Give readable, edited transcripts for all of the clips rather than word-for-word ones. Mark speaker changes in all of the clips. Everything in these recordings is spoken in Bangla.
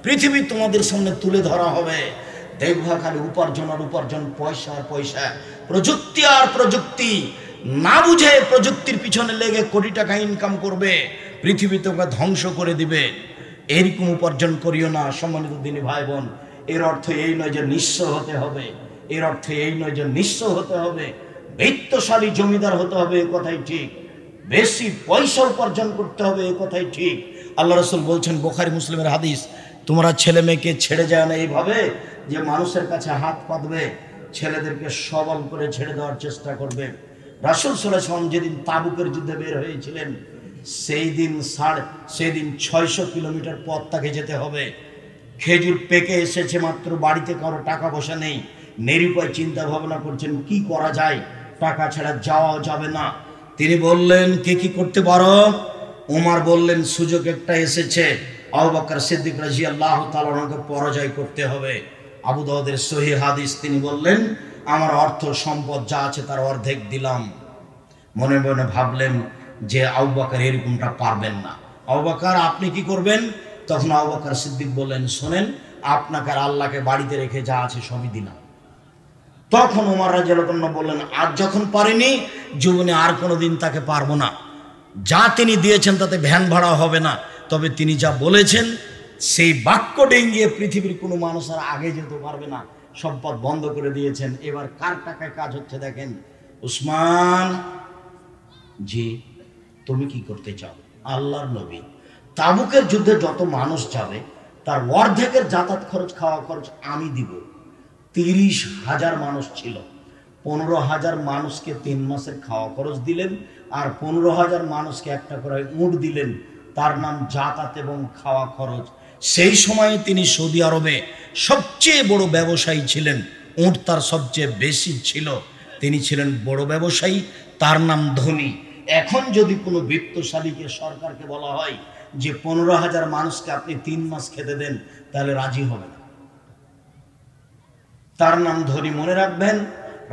Speaker 1: পৃথিবী তোমাদের সামনে তুলে ধরা হবে। দেখবা খালি উপার্জন আর উপার্জন, পয়সা আর পয়সা, প্রযুক্তি আর প্রযুক্তি। না বুঝে প্রযুক্তির পিছনে লেগে কোটি টাকা ইনকাম করবে, পৃথিবী তোকে ধ্বংস করে দিবে। এরকম উপার্জন করিও না সম্মানিত দিনী ভাই বোন। এর অর্থ এই নয় যে নিঃস্ব হতে হবে, এর অর্থ এই নয় যে নিঃস্ব হতে হবে, বিত্তশালী জমিদার হতে হবে, এ কথাই ঠিক। বেশি পয়সা উপার্জন করতে হবে, এ কথাই ঠিক। আল্লাহ রাসূল বলছেন, বুখারী মুসলিমের হাদিস, তোমরা ছেলে মেয়েকে ছেড়ে যায় না এইভাবে যে মানুষের কাছে হাত পাতবে, ছেলেদেরকে সবল করে ছেড়ে দেওয়ার চেষ্টা করবে। রাসূল সাল্লাল্লাহু আলাইহি ওয়াসাল্লাম যেদিন তাবুকের যুদ্ধে বের হয়েছিলেন, সেই দিন 600 কিলোমিটার পথ তাকে যেতে হবে। খেজুর পেকে এসেছে মাত্র, বাড়িতে কারো টাকা পয়সা নেই, নিরুপায় চিন্তা ভাবনা করছেন কি করা যায়, টাকা ছাড়া যাওয়া যাবে না। তিনি বললেন, কে কি করতে পারো? ওমর বললেন, সুযোগ একটা এসেছে, আবু বকর সিদ্দিক রাদিয়াল্লাহু তাআলা আনহুকে পরাজয় করতে হবে। আবু দাউদের সহিহ হাদিস, তিনি বললেন, আমার অর্থ সম্পদ যা আছে তার অর্ধেক দিলাম। মনে মনে ভাবলেন যে আবু বকর এরকমটা পারবেন না। আবু বকর, আপনি কি করবেন? তখন আবু বকর সিদ্দিক বললেন, শোনেন, আপনাকে আর আল্লাহকে বাড়িতে রেখে যা আছে সবই দিলাম। তখন ওমর রাদিয়াল্লাহু আনহু বললেন, আজ যখন পারিনি, জীবনে আর কোনোদিন তাকে পারবো না। যা তিনি দিয়েছেন তাতে ভ্যান ভাড়া হবে না, তবে তিনি যা বলেছেন সেই বাক্য ডেঙ্গিয়ে পৃথিবীর কোনো মানুষ আর আগে যেতে পারবে না। সম্পদ বন্ধ করে দিয়েছেন। এবার কার টাকায় কাজ হচ্ছে দেখেন। উসমান, জি তুমি কি করতে চাও? আল্লাহর নবী, তাবুকের যুদ্ধে যত মানুষ যাবে তার অর্ধেকের যাতায়াত খরচ, খাওয়া খরচ আমি দিব। 30,000 মানুষ ছিল, 15,000 মানুষকে 3 মাসের খাওয়া খরচ দিলেন, আর 15,000 মানুষকে একটা করে উট দিলেন, তার নাম যাতায়াত এবং খাওয়া খরচ। সেই সময়ে তিনি সৌদি আরবে সবচেয়ে বড় ব্যবসায়ী ছিলেন, উট তার সবচেয়ে বেশি ছিল, তিনি ছিলেন বড় ব্যবসায়ী, তার নাম ধনী। এখন যদি কোনো বিত্তশালীকে, সরকারকে বলা হয় যে 15,000 মানুষকে আপনি 3 মাস খেতে দেন, তাহলে রাজি হবে না। তার নাম ধনী। মনে রাখবেন,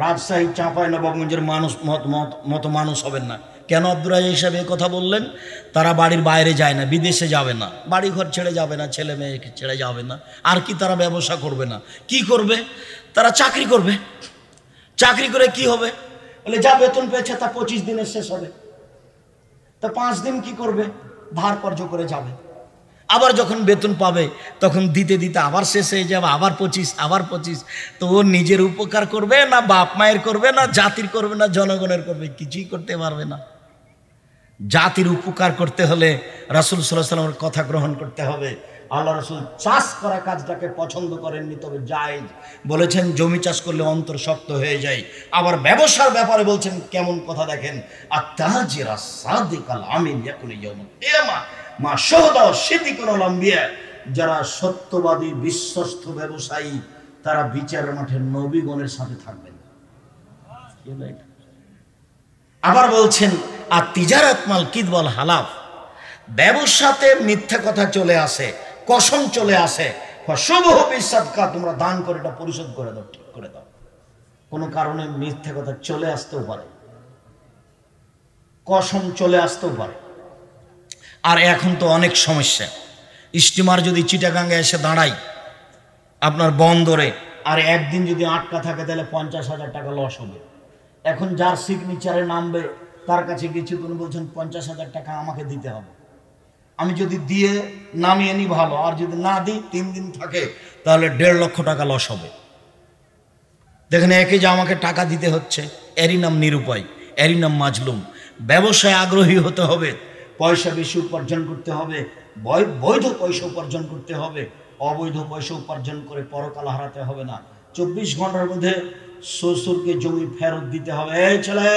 Speaker 1: রাজশাহী, চাঁপাইনবাবগঞ্জের মানুষ মতো মানুষ হবেন না। কেন আব্দুর রাজ্জাক সাহেব এই কথা বললেন? তারা বাড়ির বাইরে যায় না, বিদেশে যাবে না, বাড়ি ঘর ছেড়ে যাবে না, ছেলে মেয়েকে ছেড়ে যাবে না। আর কি তারা ব্যবসা করবে না? কি করবে? তারা চাকরি করবে। চাকরি করে কি হবে? বলে যা বেতন পেয়েছে তা 25 দিনে শেষ হবে। তা 5 দিন কি করবে? ধার কর্জ করে যাবে। আবার যখন বেতন পাবে তখন দিতে দিতে আবার শেষ হয়ে যাবে, আবার 25, আবার 25। তো ও নিজের উপকার করবে না, বাপ মায়ের করবে না, জাতির করবে না, জনগণের করবে? কিছুই করতে পারবে না। জাতির উপকার করতে হলে রাসূল সাল্লাল্লাহু আলাইহি ওয়াসাল্লামের কথা গ্রহণ করতে হবে। আল্লাহ রাসূল চাষ করা কাজটাকে পছন্দ করেননি, তবে জায়েজ বলেছেন, জমি চাষ করলে অন্তর শক্ত হয়ে যায়। আবার ব্যবসার ব্যাপারে বলছেন, কেমন কথা দেখেন, আত-তাজিরা সাদিকাল আমিন ইয়াকুল ইয়াউমুল কিয়ামা মা শুহাদা ওয়া সিদ্দিকুল আম্বিয়া। যারা সত্যবাদী বিশ্বস্ত ব্যবসায়ী, তারা বিচারের মাঠে নবীগণের সাথে থাকবেন। আবার বলছেন, আর তিজারাত মাল কিদওয়াল হালাফ, ব্যবসাতে মিথ্যা কথা চলে আসে, কসম চলে আসে। ফাশুবহু বিসাদকা, তোমরা দান করে এটা পরিশোধ করে দাও, ঠিক করে দাও। কোনো কারণে মিথ্যা কথা চলে আসতেও পারে, কসম চলে আসতেও পারে। আর এখন তো অনেক সমস্যা। স্টিমার যদি চিটাগাঙ্গে এসে দাঁড়ায় আপনার বন্দরে, আর একদিন যদি আটকা থাকে, তাহলে 50,000 টাকা লস হবে। এখন যার সিগনেচারে নামবে তার কাছে গেছি, তিনি বলছেন 50,000 টাকা আমাকে দিতে হবে। আমি যদি দিয়ে নামিয়ে নিই ভালো, আর যদি না দিই 3 দিন থাকে, তাহলে 1.5 লক্ষ টাকা লস হবে। দেখেন, একে যে আমাকে টাকা দিতে হচ্ছে, এরই নাম নিরুপায়, এরই নাম মাজলুম। ব্যবসায় আগ্রহী হতে হবে, পয়সা বেশি উপার্জন করতে হবে, বৈধ পয়সা উপার্জন করতে হবে। অবৈধ পয়সা উপার্জন করে পরকাল হারাতে হবে না। 24 ঘন্টার মধ্যে শ্বশুরকে জমি ফেরত দিতে হবে। এই ছেলে,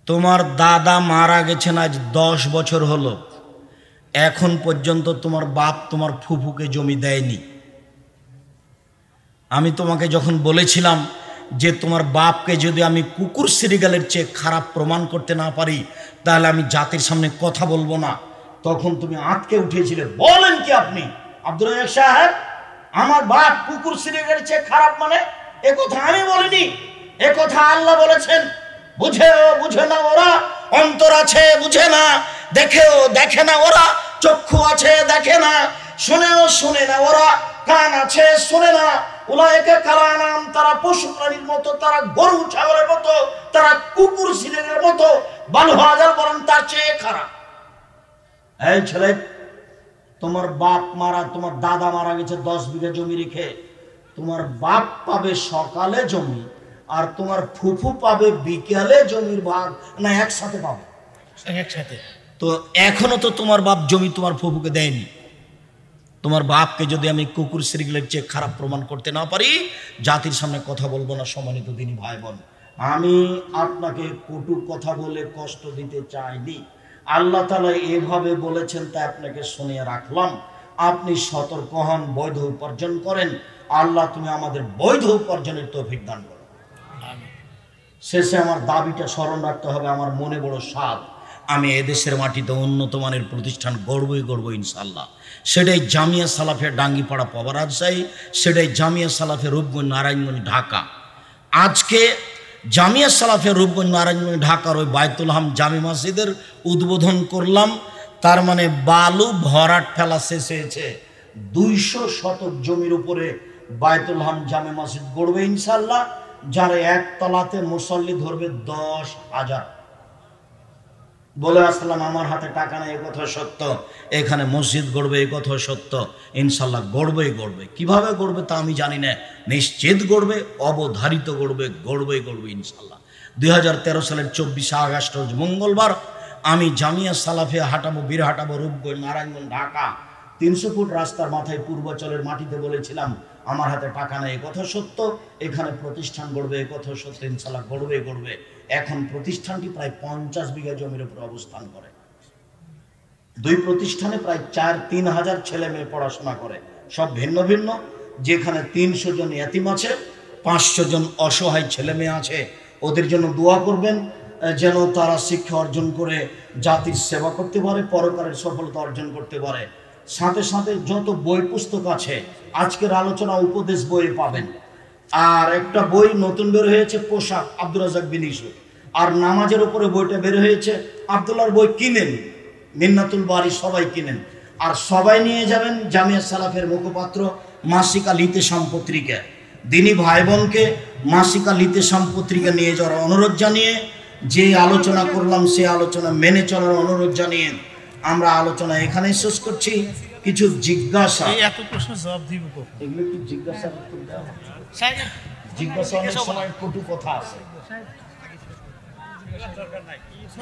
Speaker 1: তোমার দাদা মারা গেছেন আজ 10 বছর হলো, এখন পর্যন্ত তোমার বাপ তোমার ফুফুকে জমি দেয়নি। আমি তোমাকে যখন বলেছিলাম যে তোমার বাপকে যদি আমি কুকুর সিরিগালের চেয়ে খারাপ প্রমাণ করতে না পারি, তাহলে আমি জাতির সামনে কথা বলবো না, তখন তুমি আটকে উঠেছিলে। বলেন কি আপনি আব্দুর রাজ্জাক সাহেব, আমার বাপ কুকুর সিরিগালের চেয়ে খারাপ? মানে এ কথা আমি বলিনি, এ কথা আল্লাহ বলেছেন। বুঝেও বুঝে না ওরা, অন্তর আছে বুঝে না, দেখেও দেখে না ওরা, চক্ষু আছে দেখে না, শুনেও শুনে না, ওরা কান আছে শোনে না। উলাইকা কালানাম, তারা পশু প্রাণীর মতো, তারা গরু ছাগলের মতো, তারা কুকুর শিয়ালের মতো, বালহাজার বরং তার চেয়ে খারাপ। এই ছেলে, তোমার বাপ মারা, তোমার দাদা মারা গেছে 10 বিঘা জমি রেখে, তোমার বাপ পাবে সকালে জমি আর তোমার ফুফু পাবে বিকেলে জমির ভাগ, না একসাথে পাবে?
Speaker 2: একসাথে।
Speaker 1: তো এখনো তো তোমার বাপ জমি তোমার ফুফুকে দেয়নি। তোমার বাপকে যদি আমি কুকুর শ্রীগুলের চেয়ে খারাপ প্রমাণ করতে না পারি, জাতির সামনে কথা বলবো না। সম্মানিত দিনী ভাই বোন, আমি আপনাকে কটু কথা বলে কষ্ট দিতে চাইনি। আল্লাহ তাআলা এভাবে বলেছেন, তাই আপনাকে শুনিয়ে রাখলাম। আপনি সতর্ক হন, বৈধ উপার্জন করেন। আল্লাহ তুমি আমাদের বৈধ উপার্জনের তৌফিক দান করো। শেষে আমার দাবিটা স্মরণ রাখতে হবে, আমার মনে বড় স্বাদ, আমি এদেশের মাটিতে উন্নত মানের প্রতিষ্ঠান গড়বই গড়ব ইনশাল্লাহ। সেটাই জামিয়া সালাফিয়া ডাঙ্গিপাড়া পাওয়া রাজশাহী, সেটাই জামিয়া সালাফিয়া রূপগঞ্জ নারায়ণগঞ্জ ঢাকা। আজকে জামিয়া সালাফিয়া রূপগঞ্জ নারায়ণগঞ্জ ঢাকার ওই বায়তুল হাম জামি মসজিদের উদ্বোধন করলাম। তার মানে বালু ভরাট ফেলা শেষ হয়েছে। 200 শতক জমির উপরে বায়তুল হাম জামি মসজিদ গড়বে ইনশাল্লাহ। যারা একতলাতে মুসল্লি ধরবে 10,000। বলে আসলাম আমার হাতে টাকা নেই, এ কথা সত্য। এখানে মসজিদ গড়বে, এ কথা সত্য। ইনশাল্লাহ গড়বেই গড়বে। কিভাবে গড়বে তা আমি জানি না, নিশ্চিত গড়বে, অবধারিত গড়বে, গড়বেই গড়বে ইনশাল্লাহ। 2013 সালের 24 আগস্ট রোজ মঙ্গলবার আমি জামিয়া সালাফিয়া হাঁটাবো, বীর হাঁটাবো রূপগঞ্জ নারায়ণগঞ্জ ঢাকা। 300 ফুট রাস্তার মাথায় পূর্বাচলের মাটিতে বলেছিলাম আমার হাতে টাকা নেই, এ কথা সত্য। এখানে প্রতিষ্ঠান গড়বে, এ কথা সত্য। ইনশাল্লাহ গড়বে গড়বে। এখন প্রতিষ্ঠানটি প্রায় 50 বিঘা জমির উপর অবস্থান করে। 2 প্রতিষ্ঠানে প্রায় 3 হাজার ছেলে মেয়ে পড়াশোনা করে, সব ভিন্ন ভিন্ন। যেখানে 300 জন এতিম আছে, 500 জন অসহায় ছেলে মেয়ে আছে। ওদের জন্য দোয়া করবেন যেন তারা শিক্ষা অর্জন করে জাতির সেবা করতে পারে, পরকারের সফলতা অর্জন করতে পারে। সাথে সাথে যত বই পুস্তক আছে আজকের আলোচনা উপদেশ বইয়ে পাবেন। আর একটা বই নতুন বের হয়েছে, পোশাক, আব্দুর রাজ্জাক বিন ইউসুফ। আর নামাজের উপরে বইটা বের হয়েছে, আব্দুল্লাহর বই কিনেন, মিন্নাতুল বারি সবাই কিনেন। আর সবাই নিয়ে যাবেন জামিয়া সালাফের মুখপাত্র মাসিকা লিতেশাম পত্রিকা। দিনী ভাই বোনকে মাসিকা লিতেশাম পত্রিকা নিয়ে যাওয়ার অনুরোধ জানিয়ে, যে আলোচনা করলাম সে আলোচনা মেনে চলার অনুরোধ জানিয়ে আমরা আলোচনা এখানেই শেষ করছি। কিছু জিজ্ঞাসা,
Speaker 2: এত প্রশ্ন জবাব দিব কখন?
Speaker 1: এগুলো কি জিজ্ঞাসা করতে দাও? জিজ্ঞাসা অনেক সময় কটু কথা আছে।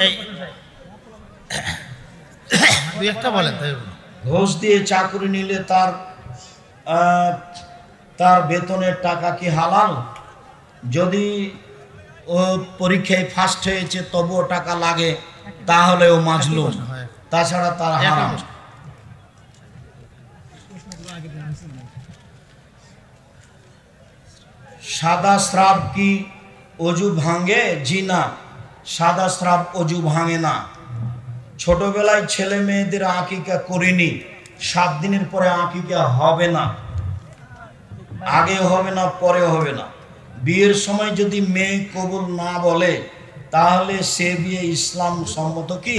Speaker 2: এই দুই একটা বলেন।
Speaker 1: ঘুষ দিয়ে চাকরি নিলে তার বেতনের টাকা কি হালাল? যদি ও পরীক্ষায় ফার্স্ট হয়েছে তবুও টাকা লাগে, তাহলে ও মাজলুম, তাছাড়া তার হারাম। সাদা স্রাব কি অজু ভাঙে? জি না, সাদা স্রাব অজু ভাঙে না। ছোটবেলায় ছেলে মেয়েদের আকিকা করিনি, 7 দিনের পরে আকিকা হবে না, আগে হবে না, পরে হবে না। বিয়ের সময় যদি মেয়ে কবুল না বলে তাহলে সে বিয়ে ইসলাম সম্মত কি?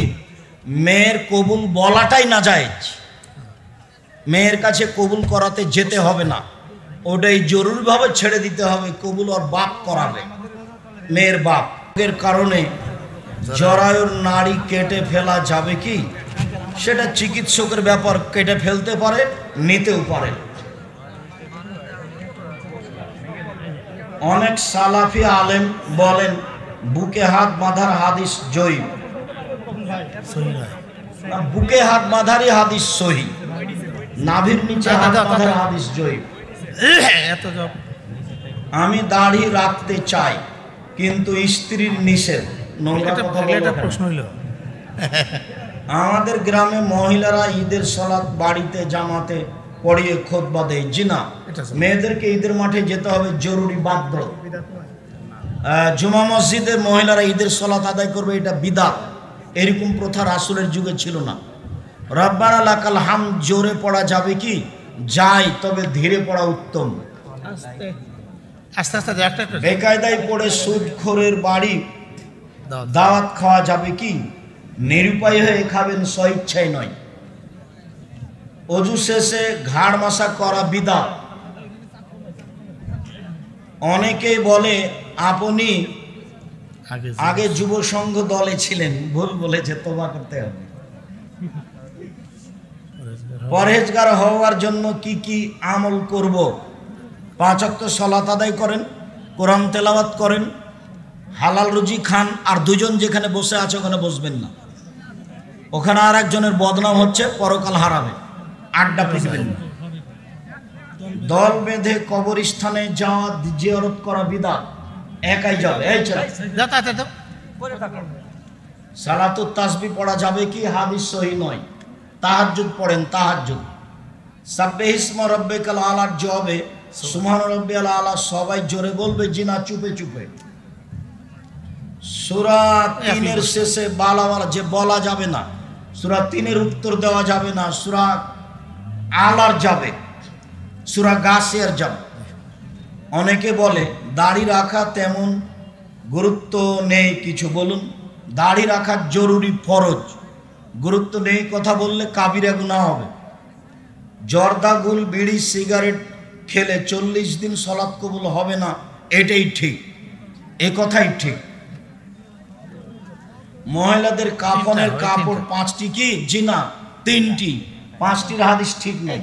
Speaker 1: মেয়ের কবুল বলাটাই না জায়েজ। মেয়ের কাছে কবুল করাতে যেতে হবে না, ওটাই জরুরিভাবে ছেড়ে দিতে হবে। কবুল ওর বাপ করাবে, মেয়ের বাপ। এর কারণে জরায়ুর নাড়ি কেটে ফেলা যাবে কি? সেটা চিকিৎসকের ব্যাপার, কেটে ফেলতে পারে, নিতেও পারে। অনেক সালাফি আলেম বলেন বুকে হাত বাঁধার হাদিস জয়ী, বুকে হাত বাঁধারই হাদিস সহি, নাভির নিচে হাত বাঁধার হাদিস জয়ী। আমি দাড়ি রাখতে চাই কিন্তু স্ত্রীর নিষেধ। আমাদের গ্রামে মহিলারা ঈদের সালাত বাড়িতে জামাতে পড়িয়ে খুতবা দেয়। জি না, মেয়েদেরকে ঈদের মাঠে যেতে হবে জরুরি, বাধ্য। জুমা মসজিদে মহিলারা ঈদের সালাত আদায় করবে, এটা বিদআত। এরকম প্রথা রাসূলের যুগে ছিল না। রব্বানা লাকাল হামদ জোরে পড়া যাবে কি? যায়, তবে ধীরে পড়া উত্তম।
Speaker 2: আস্তে আস্তে
Speaker 1: বেকায়দায় পড়ে সুদখোরের বাড়ি দাওয়াত খাওয়া যাবে কি? নিরুপায় হয়ে খাবেন, স্বইচ্ছায় নয়। অজু শেষে ঘাড় মাসা করা বিদআত। অনেকেই বলে আপনি আগে যুব সংঘ দলে ছিলেন, ভুল বলেছে, তওবা করতে হবে। পরহেজগার হওয়ার জন্য কি কি আমল করব? 5 ওয়াক্ত সালাত আদায় করেন, কোরআন তেলাওয়াত করেন, হালাল রুজি খান, আর দুজন যেখানে বসে আছে ওখানে বসবেন না। ওখানে আর একজনের বদনাম হচ্ছে, পরকাল হারাবে। আড্ডা পিটবেন না। দল বেঁধে কবরস্থানে যাওয়া, জিয়ারত করা বিদআত। একাই যাবে। এই চল সালাতুত তাসবিহ পড়া যাবে কি? হাদিস সহিহ নয়। তাহাজ্জুদ পড়েন, তাহাজ্জুদ। সাব্বিহ ইসমা রাব্বিকাল আলার জবাবে সুবহান রাব্বিয়াল আলা সবাই জোরে বলবে, জিনা চুপে চুপে। সূরা 3 এর শেষে বালাওয়ালা যে বলা যাবে না, সূরা 3 এর উত্তর দেওয়া যাবে না। সূরা আলার যাবে, সূরা গাসিয়ার যাবে। অনেকে বলে দাড়ি রাখা তেমন গুরুত্ব নেই, কিছু বলুন। দাড়ি রাখা জরুরি, ফরজ। গুরুত্ব নেই কথা বললে কাবিরা গুনাহ হবে। জর্দা, গুল, বিড়ি, সিগারেট খেলে 40 দিন সালাত কবুল হবে না, এটাই ঠিক, এ কথাই ঠিক। মহিলাদের কাফনের কাপড় 5টি কি? জি না, 3টি। 5টির হাদিস ঠিক নেই।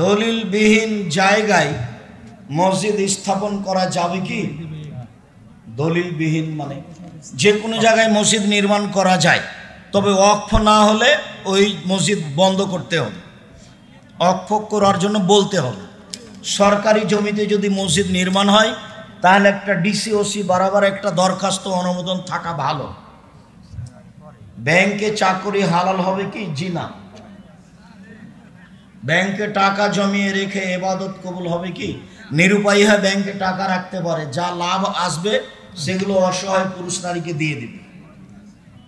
Speaker 1: দলিলবিহীন জায়গায় মসজিদ স্থাপন করা যাবে কি? দলিলবিহীন মানে যে কোনো জায়গায় মসজিদ নির্মাণ করা যায়, তবে ওয়াকফ না হলে ওই মসজিদ বন্ধ করতে হবে, ওয়াকফ করার জন্য বলতে হবে। সরকারি জমিতে যদি মসজিদ নির্মাণ হয় তাহলে একটা ডিসিওসি বরাবর একটা দরখাস্ত অনুমোদন থাকা ভালো। ব্যাংকে চাকরি হালাল হবে কি? জি না। ব্যাংকে টাকা জমিয়ে রেখে ইবাদত কবুল হবে কি? নিরুপায়ী হয়ে ব্যাংকে টাকা রাখতে পারে, যা লাভ আসবে সেগুলো অসহায় পুরুষ নারীকে দিয়ে দিবে।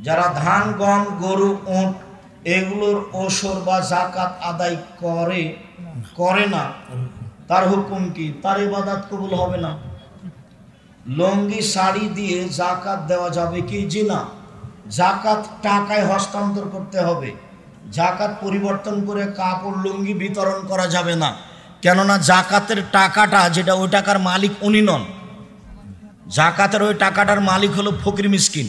Speaker 1: যারা ধান, গম, গরু, উট এগুলোর ওসর বা যাকাত আদায় করে না, তার হুকুম কি? তার ইবাদত কবুল হবে না। লুঙ্গি, শাড়ি দিয়ে যাকাত দেওয়া যাবে কি? জি না। যাকাত টাকায় হস্তান্তর করতে হবে। যাকাত পরিবর্তন করে কাপড়, লুঙ্গি বিতরণ করা যাবে না, কেননা যাকাতের টাকাটা যেটা, ওই টাকার মালিক উনি নন। যাকাতের ওই টাকাটার মালিক হলো ফকির মিসকিন।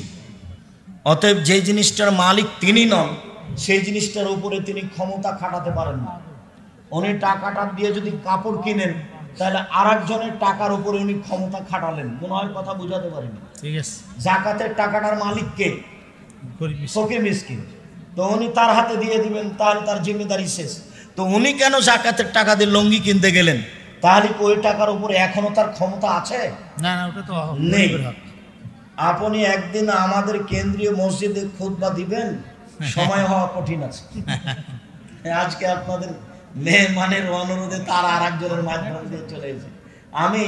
Speaker 1: অতএব যে জিনিসটার মালিক তিনি নন, সেই জিনিসটার উপরে তিনি ক্ষমতা খাটাতে পারেন না। উনি টাকাটা দিয়ে যদি কাপড় কিনেন তাহলে আর একজনের টাকার উপরে উনি ক্ষমতা খাটালেন। মনে হয় কথা বুঝাতে পারেনি। যাকাতের টাকাটার মালিক কে? ফকির মিসকিন। তো উনি তার হাতে দিয়ে দিবেন, তাহলে তার জিম্মেদারি শেষ। তো উনি কেন যাকাতের টাকা দিয়ে লুঙ্গি কিনতে গেলেন? তাহলে ওই টাকার উপরে এখনো তার ক্ষমতা আছে? না, ওটা তো নেই। আপনি একদিন আমাদের কেন্দ্রীয় মসজিদে খুতবা দিবেন, সময় হওয়া কঠিন আছে। আজকে আপনাদের মেহমানের অনুরোধে তার আর একজনের মাধ্যম দিয়ে চলে এসেছে। আমি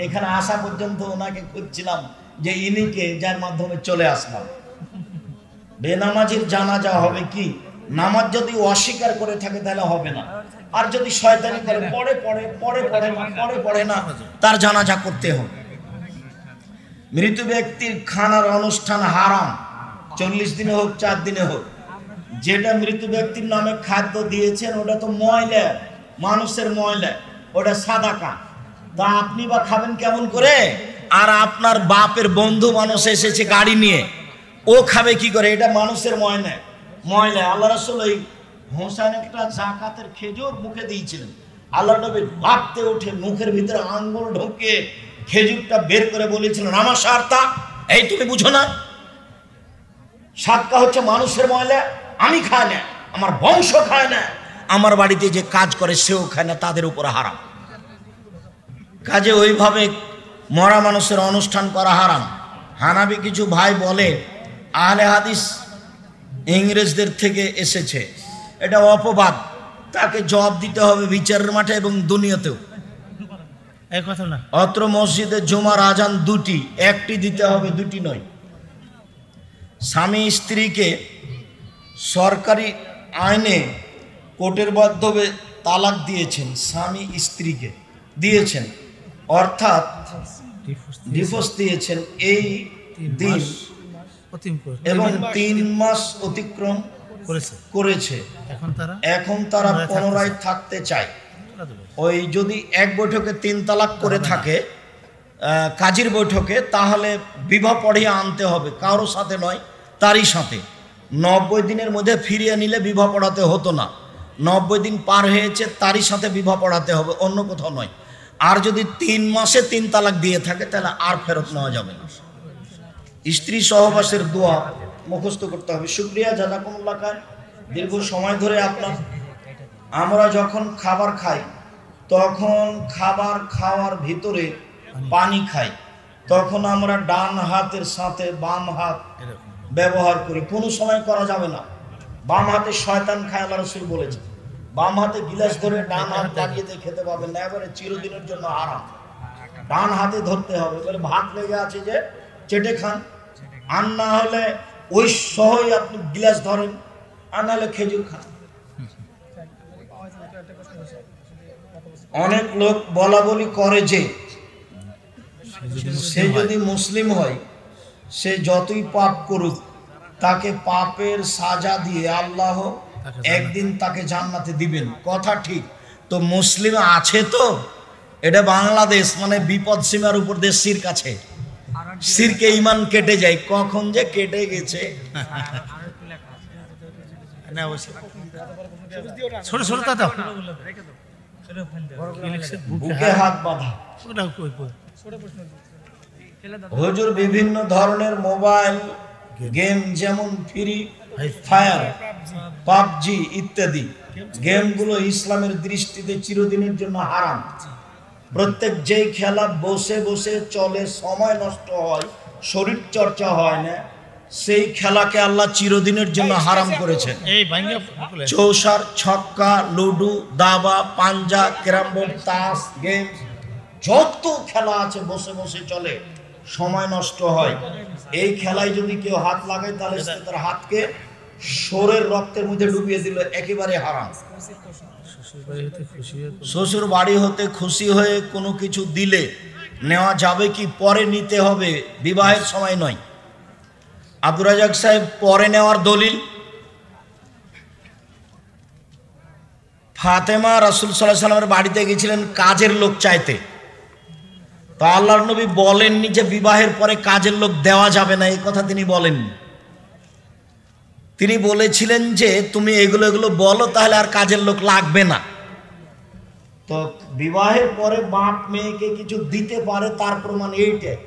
Speaker 1: এখানে আসা পর্যন্ত ওনাকে খুঁজছিলাম যে ইনিকে, যার মাধ্যমে চলে আসলাম। বেনামাজির জানাজা হবে কি? নামাজ যদি অস্বীকার করে থাকে তাহলে হবে না, আর যদি শয়তানি করে পড়ে না, তার জানাজা করতে হবে। মৃত ব্যক্তির খানার অনুষ্ঠান হারাম, 40 দিনে হোক 4 দিনে হোক। যেটা মৃত ব্যক্তির নামে খাদ্য দিয়েছেন ওটা তো ময়লা, মানুষের ময়লা, ওটা সাদাকা। তা আপনি বা খাবেন কেমন করে? আর আপনার বাপের বন্ধু মানুষ এসেছে গাড়ি নিয়ে, ও খাবে কি করে? এটা মানুষের ময়লা। আল্লাহ রাসূল এই হোসেন একটা যাকাতের খেজুর মুখে দিয়েছিলেন। আল্লাহ নবী ভাবতে উঠে মুখের ভিতরে আঙ্গুল ঢোকে খেজুরটা বের করে বলেছিলেন, আমার সারতা, এই তুমি বুঝো না? সাদকা হচ্ছে মানুষের ময়লা, আমি খাই না, আমার বংশ খায় না, আমার বাড়িতে যে কাজ করে সেও খায় না, তাদের উপর হারাম। কাজে ওইভাবে মরা মানুষের অনুষ্ঠান করা হারাম। হানাবি কিছু ভাই বলে আহলে হাদিস ইংরেজদের থেকে এসেছে, এটা অপবাদ। তাকে জবাব দিতে হবে বিচারের মাঠে এবং দুনিয়াতেও।
Speaker 2: এই কথা না।
Speaker 1: অত্র মসজিদে জুমার আজান 2টি, 1টি দিতে হবে, 2টি নয়। স্বামী স্ত্রীকে সরকারি আইনে কোর্টের মাধ্যমে তালাক দিয়েছেন, স্বামী স্ত্রীকে দিয়েছেন, অর্থাৎ ডিভোর্স দিয়েছেন। এই দিন এবং 3 মাস অতিক্রম করেছে, এখন তারা পুনরায় থাকতে চায়। ওই যদি এক বৈঠকে 3 তালাক করে থাকে কাজীর বৈঠকে, তাহলে বিবাহ পড়িয়ে আনতে হবে, কারোর সাথে নয়, তারই সাথে। 90 দিনের মধ্যে ফিরিয়ে নিলে বিবাহ পড়াতে হতো না, 90 দিন পার হয়েছে, তারই সাথে বিবাহ পড়াতে হবে, অন্য কোথাও নয়। আর যদি 3 মাসে 3 তালাক দিয়ে থাকে তাহলে আর ফেরত নেওয়া যাবে না। স্ত্রী সহবাসের দোয়া মুখস্থ করতে হবে। শুকরিয়া, জাযাকুমুল্লাহ খান। দীর্ঘ সময় ধরে আমরা যখন খাবার খাই তখন খাবার খাওয়ার ভিতরে পানি খাই, তখন আমরা ডান হাতের সাথে বাম হাত ব্যবহার করি। কোনো সময় করা যাবে না। বাম হাতে শয়তান খায়, আল্লাহ রাসূল বলেছেন। বাম হাতে গিলাস ধরে ডান হাত লাগিয়ে দিয়ে খেতে পাবেন না, এবারে চিরদিনের জন্য হারাম। ডান হাতে ধরতে হবে, বলে ভাত লেগে আছে যে চেটে খান, আর না হলে ওই সহই আপনি গিলাস ধরেন, আর না হলে খেজুর খান। অনেক লোক বলা বলি করে যে সে যদি মুসলিম হয়, সে যতই পাপ করুক তাকে পাপের সাজা দিয়ে আল্লাহ একদিন তাকে জান্নাতে দিবেন। কথা ঠিক, তো মুসলিম আছে তো, এটা বাংলাদেশ মানে বিপদ সীমার উপর দেশ, শির কাছে শিরকে ইমান কেটে যায়, কখন যে কেটে গেছে। বুকে হাত বাঁধা। হুজুর বিভিন্ন ধরনের মোবাইল গেম যেমন ফ্রি ফায়ার, পাবজি ইত্যাদি গেমগুলো ইসলামের দৃষ্টিতে চিরদিনের জন্য হারাম। প্রত্যেক যেই খেলা বসে বসে চলে, সময় নষ্ট হয়, শরীর চর্চা হয় না, সেই খেলাকে আল্লাহ চিরদিনের জন্য হারাম করেছেন। চৌসার, ছক্কা, লুডু, দাবা, পাঞ্জা, ক্যারাম বোর্ড, তাস, গেম, যত খেলা আছে বসে বসে চলে, সময় নষ্ট হয়। এই খেলায় যদি কেউ হাত লাগায় তাহলে তার হাতকে শরীরের রক্তের মধ্যে ডুবিয়ে দিল, একেবারে হারাম। শ্বশুর বাড়ি হতে খুশি হয়ে কোনো কিছু দিলে নেওয়া যাবে কি? পরে নিতে হবে, বিবাহের সময় নয়। আব্দুর রাজাক সাহেব পরে নেওয়ার দলিল, ফাতেমা রাসূল সাল্লাল্লাহু আলাইহি ওয়াসাল্লামের বাড়িতে গেছিলেন কাজের লোক চাইতে, তো আল্লাহর নবী বলেননি যে বিবাহের পরে কাজের লোক দেওয়া যাবে না, এই কথা তিনি বলেননি। তিনি বলেছিলেন যে তুমি এগুলো এগুলো বলো, তাহলে আর কাজের লোক লাগবে না। তো বিবাহের পরে বাপ মেয়েকে কিছু দিতে পারে, তার প্রমাণ এইটাই।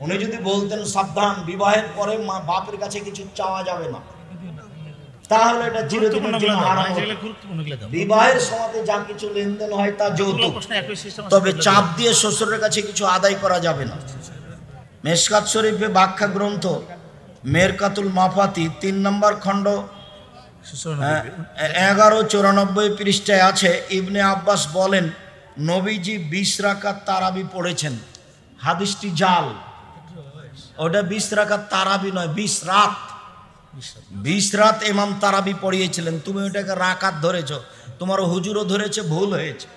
Speaker 1: উনি যদি বলতেন সাবধান, বিবাহের পরে মা বাপের কাছে কিছু চাওয়া যাবে না, তাহলে এটা চিরদিনের জন্য হারাম হতো। বিবাহের সময় যা কিছু লেনদেন হয় তা যৌতুক, তবে চাপ দিয়ে শ্বশুরের কাছে কিছু আদায় করা যাবে না। মেশকাত শরীফে ব্যাখ্যা গ্রন্থ মেরকাতুল মাফাতি 3 নম্বর খণ্ড 1194 পৃষ্ঠায় আছে, ইবনে আব্বাস বলেন নবীজি 20 রাকাত তারাবি পড়েছেন। হাদিসটি জাল, ওটা 20 রাকাত তারাবি নয়, 20 রাত। 20 রাত ইমাম তারাবি পড়িয়েছিলেন। তুমি ওটাকে রাকাত ধরেছ, তোমার হুজুরও ধরেছে, ভুল হয়েছে।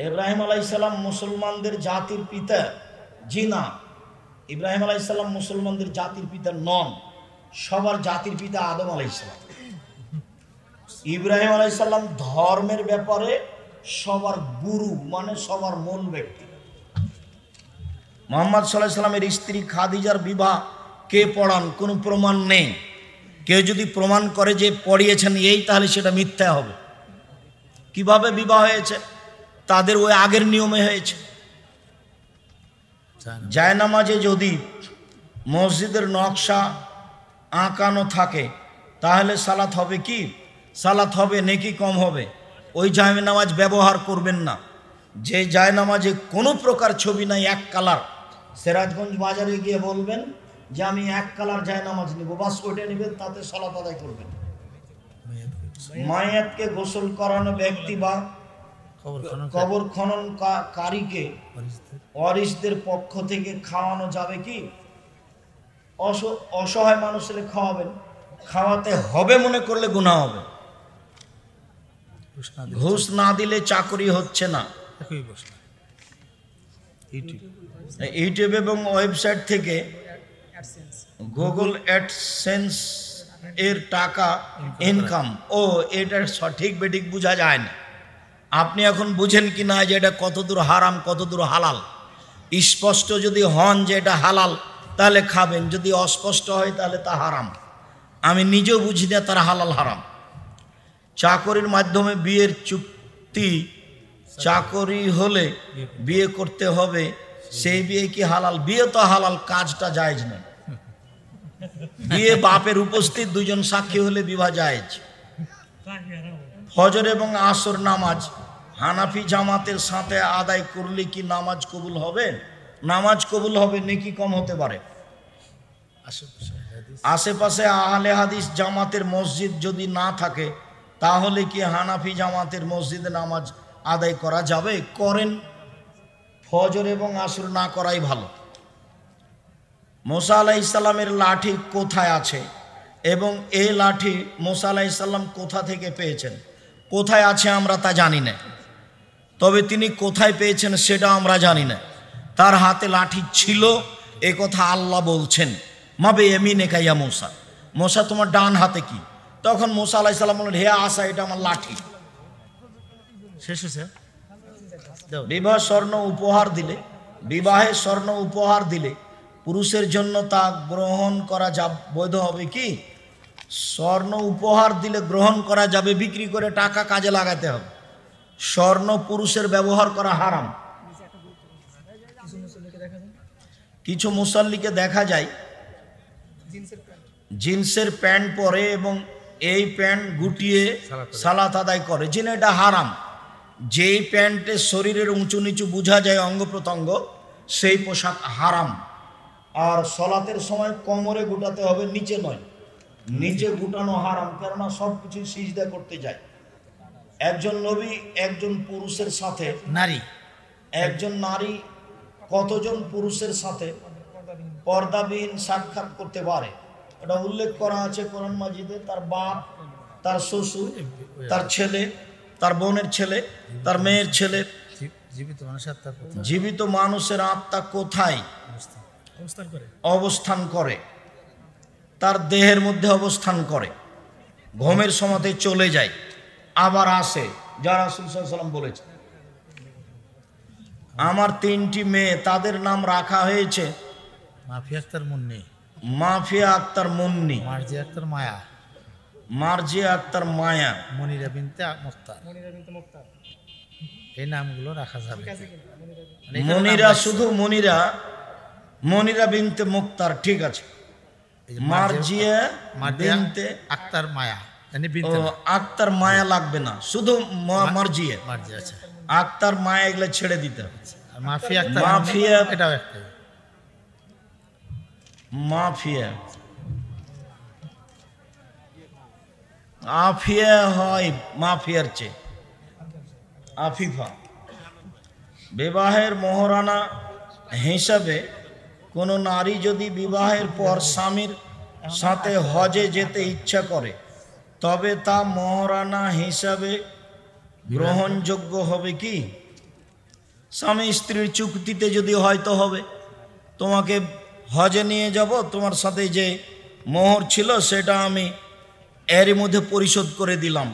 Speaker 1: ইব্রাহিম আলাইহিস সালাম মুসলমানদের জাতির পিতা? জি না, ইব্রাহিম আলাইহিস সালাম মুসলমানদের জাতির পিতা নন, সবার জাতির পিতা আদম আলাইহিস সালাম। ইব্রাহিম আলাইহিস সালাম ধর্মের ব্যাপারে সবার গুরু, মানে সবার মূল ব্যক্তি। মুহাম্মদ সাল্লাল্লাহু আলাইহি সাল্লামের স্ত্রী খাদিজার বিবাহ কে পড়ান? কোনো প্রমাণ নেই। কেউ যদি প্রমাণ করে যে পড়িয়েছেন এই, তাহলে সেটা মিথ্যা হবে। কিভাবে বিবাহ হয়েছে? তাদের ওই আগের নিয়মে হয়েছে। জায়নামাজে যদি মসজিদের নকশা আঁকানো থাকে তাহলে সালাত হবে কি? সালাত হবে, নেকি কম হবে। ওই জায়নামাজ ব্যবহার করবেন না। যে জায়নামাজে কোনো প্রকার ছবি নাই, এক কালার, সিরাজগঞ্জ বাজারে গিয়ে বলবেন যে আমি এক কালার জায়নামাজ নিব, বাস ওইটা নেবেন, তাতে সালাত আদায় করবেন। মায়াতকে গোসল করানো ব্যক্তি বা কবর খননকারীকে ওয়ারিসদের পক্ষ থেকে খাওয়ানো যাবে কি? অসহায় মানুষের খাওয়াবেন, খাওয়াতে হবে মনে করলে গুনাহ হবে। ঘুষ না দিলে চাকরি হচ্ছে না। ইউটিউব এবং ওয়েবসাইট থেকে গুগল অ্যাডসেন্স এর টাকা ইনকাম, ও এটা সঠিক বেঠিক বোঝা যায় না। আপনি এখন বুঝেন কি না যে এটা কতদূর হারাম কতদূর হালাল? স্পষ্ট যদি হন যে এটা হালাল তাহলে খাবেন, যদি অস্পষ্ট হয় তাহলে তা হারাম। আমি নিজেও বুঝি না তার হালাল হারাম। চাকরির মাধ্যমে বিয়ের চুক্তি, চাকরি হলে বিয়ে করতে হবে, সেই বিয়ে কি হালাল? বিয়ে তো হালাল, কাজটা জায়েজ নয়। বিয়ে বাপের উপস্থিত দুজন সাক্ষী হলে বিবাহ জায়েজ। ফজর এবং আসর নামাজ হানাফি জামাতের সাথে আদায় করলে কি নামাজ কবুল হবে? নামাজ কবুল হবে, নেকি কম হতে পারে। আশেপাশে আহলে হাদিস জামাতের মসজিদ যদি না থাকে তাহলে কি হানাফি জামাতের মসজিদে নামাজ আদায় করা যাবে? করেন, ফজর এবং আসর না করাই ভালো। মুসা আলাইহিস সালামের লাঠি কোথায় আছে এবং এই লাঠি মুসা আলাইহিস সালাম কোথা থেকে পেয়েছেন? কোথায় আছে আমরা তা জানি না, তবে তিনি কোথায় পেয়েছেন সেটা আমরা জানি না। তার হাতে লাঠি ছিল এ কথা আল্লাহ বলছেন, মাবে এমিনে কাইয়া মুসা, মুসা তোমার ডান হাতে কি? তখন মুসা আলাইহিস সালাম বললেন, হে আসা, এটা আমার লাঠি।
Speaker 2: শেষ হয়েছে।
Speaker 1: বিবাহ স্বর্ণ উপহার দিলে, বিবাহে স্বর্ণ উপহার দিলে পুরুষের জন্য তা গ্রহণ করা বৈধ হবে কি? স্বর্ণ উপহার দিলে গ্রহণ করা যাবে, বিক্রি করে টাকা কাজে লাগাতে হবে। স্বর্ণ পুরুষের ব্যবহার করা হারাম। কিছু মুসল্লিকে দেখা যায় জিন্সের প্যান্ট পরে এবং এই প্যান্ট গুটিয়ে সালাত আদায় করে, যেন এটা হারাম। যেই প্যান্টে শরীরের উঁচু নিচু বোঝা যায় অঙ্গ প্রত্যঙ্গ, সেই পোশাক হারাম। আর সলাতের সময় কোমরে গুটাতে হবে, নিচে নয়। নিচে গুটানো হারাম, কেননা সব কিছু সিজদা করতে যায়। একজন নবী একজন পুরুষের সাথে,
Speaker 2: নারী
Speaker 1: একজন নারী কতজন পুরুষের সাথে পর্দাবিহীন সাক্ষাৎ করতে পারে এটা উল্লেখ করা আছে কোরআন মাজিদে। তার বাপ, তার শ্বশুর, তার ছেলে, তার বোনের ছেলে, তার মেয়ের ছেলে। জীবিত মানুষের আত্মা কোথায় অবস্থান করে? তার দেহের মধ্যে অবস্থান করে, ঘুমের সময়তে চলে যায়, আবার আসে, যা রাসূল সাল্লাল্লাহু আলাইহি ওয়াসাল্লাম বলেছেন। আমার 3টি মেয়ে, তাদের নাম রাখা হয়েছে
Speaker 2: মাফিয়া আক্তার মুন্নি,
Speaker 1: মাফিয়া আক্তার মুন্নি,
Speaker 2: মার্জিয়া আক্তার মায়া,
Speaker 1: মার্জিয়া আক্তার মায়া,
Speaker 2: মনিরা বিনতে মুক্তার। এই নামগুলো রাখা যাবে।
Speaker 1: মনিরা, শুধু মনিরা, মনিরা বিনতে মুক্তার, ঠিক আছে। মার্জিয়া বিনতে
Speaker 2: আক্তার মায়া,
Speaker 1: আক্তার মায়া লাগবে না, শুধু মার্জিয়া।
Speaker 2: মার্জিয়া আছে,
Speaker 1: আক্তার মায়া এগুলো ছেড়ে দিতে হবে।
Speaker 2: মাফিয়া আক্তার,
Speaker 1: মাফিয়া,
Speaker 2: এটাও একটা
Speaker 1: মাফিয়া, আফিয়া হয় মাফিয়ার চেয়ে, আফিফা। বিবাহের মোহরানা হিসাবে কোনো নারী যদি বিবাহের পর স্বামীর সাথে হজে যেতে ইচ্ছা করে তবে তা মোহরানা হিসাবে গ্রহণযোগ্য হবে কি? স্বামী স্ত্রীর চুক্তিতে যদি হয়তো হবে, তোমাকে হজে নিয়ে যাব, তোমার সাথে যে মোহর ছিল সেটা আমি এরই মধ্যে পরিশোধ করে দিলাম,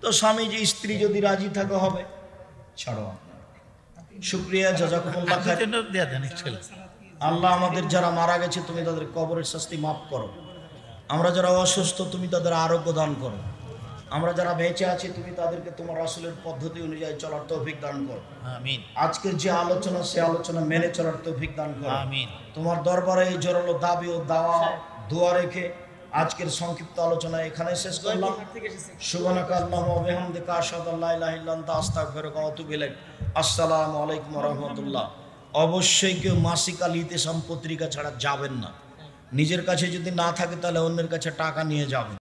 Speaker 1: তো স্বামী যে স্ত্রী যদি রাজি থাকে হবে। ছাড়ো, শুকরিয়া, জাযাকুমুল্লাহ খাইর। আল্লাহ আমাদের যারা মারা গেছে তুমি তাদের কবরের শাস্তি মাফ করো। আমরা যারা অসুস্থ তুমি তাদের আরোগ্য দান করো। আমরা যারা বেঁচে আছি তুমি তাদেরকে তোমার রাসূলের পদ্ধতি অনুযায়ী চলার তৌফিক দান করো।
Speaker 2: আমিন।
Speaker 1: আজকের যে আলোচনা সে আলোচনা মেনে চলার তৌফিক দান করো।
Speaker 2: আমিন।
Speaker 1: তোমার দরবারে এই জোরালো দাবি ও দাওয়া দোয়া রেখে আজকের সংক্ষিপ্ত আলোচনা এখানে শেষ করলাম। সুবহানাকা আল্লাহুম্মা ওয়া বিহামদিকা আশহাদু আল্লা ইলাহা ইল্লা আনতা আস্তাগফিরুকা ওয়া আতুবু ইলাইক। আসসালামু আলাইকুম ওয়া রাহমাতুল্লাহ। অবশ্যই কেউ মাসিক আল ইতিসাম পত্রিকা ছাড়া যাবেন না। নিজের কাছে যদি না থাকে তাহলে অন্যের কাছে টাকা নিয়ে যাবেন।